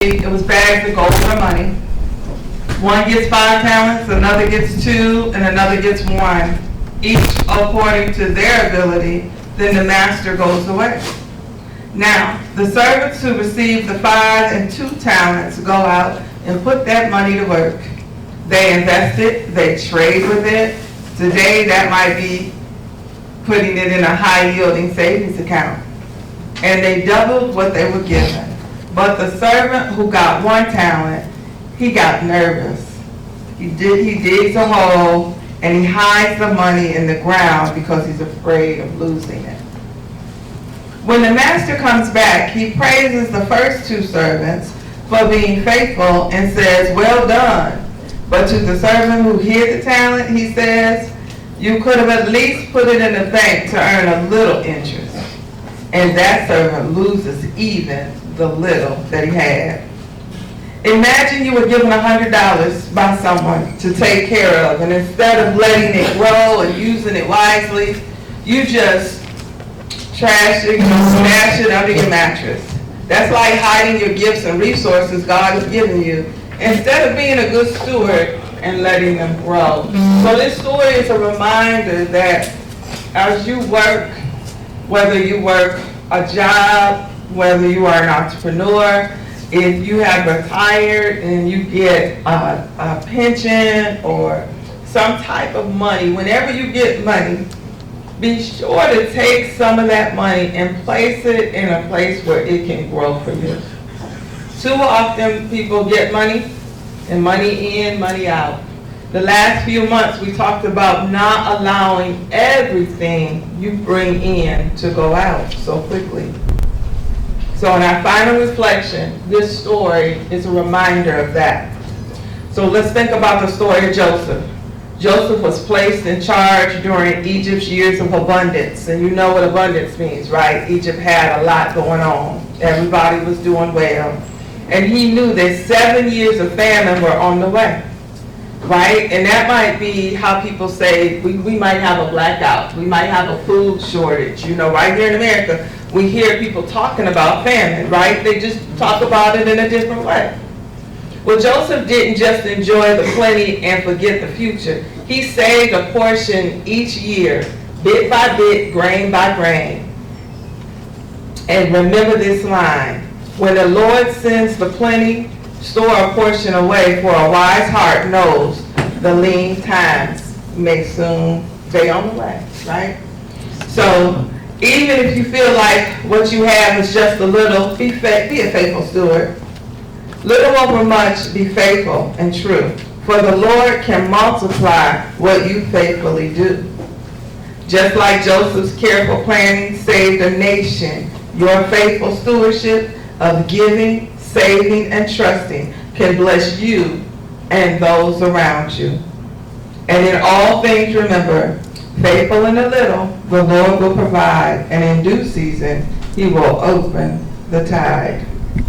it was bags of gold or money. One gets 5 talents, another gets 2, and another gets 1, each according to their ability. Then the master goes away. Now, the servants who received the 5 and 2 talents go out and put that money to work. They invest it, they trade with it. Today, that might be putting it in a high-yielding savings account. And they doubled what they were given. But the servant who got 1 talent, he got nervous. He digs a hole and he hides the money in the ground because he's afraid of losing it. When the master comes back, he praises the first 2 servants for being faithful and says, "Well done." But to the servant who hid the talent, he says, "You could have at least put it in the bank to earn a little interest." And that servant loses even the little that he had. Imagine you were given $100 by someone to take care of, and instead of letting it grow and using it wisely, you just trash it, smash it under your mattress. That's like hiding your gifts and resources God has given you, instead of being a good steward and letting them grow. So this story is a reminder that as you work, whether you work a job, whether you are an entrepreneur, if you have retired and you get a pension or some type of money, whenever you get money, be sure to take some of that money and place it in a place where it can grow for you. Too often people get money and money in, money out. The last few months we talked about not allowing everything you bring in to go out so quickly. So in our final reflection, this story is a reminder of that. So let's think about the story of Joseph. Joseph was placed in charge during Egypt's years of abundance. And you know what abundance means, right? Egypt had a lot going on. Everybody was doing well. And he knew that 7 years of famine were on the way, right? And that might be how people say, we might have a blackout. We might have a food shortage. You know, right here in America, we hear people talking about famine, right? They just talk about it in a different way. Well, Joseph didn't just enjoy the plenty and forget the future. He saved a portion each year, bit by bit, grain by grain. And remember this line: when the Lord sends the plenty, store a portion away, for a wise heart knows the lean times may soon be on the way, right? So even if you feel like what you have is just a little, be a faithful steward. Little over much, be faithful and true. For the Lord can multiply what you faithfully do. Just like Joseph's careful planning saved a nation, your faithful stewardship of giving, saving, and trusting can bless you and those around you. And in all things remember, faithful in a little, the Lord will provide, and in due season, he will open the tide.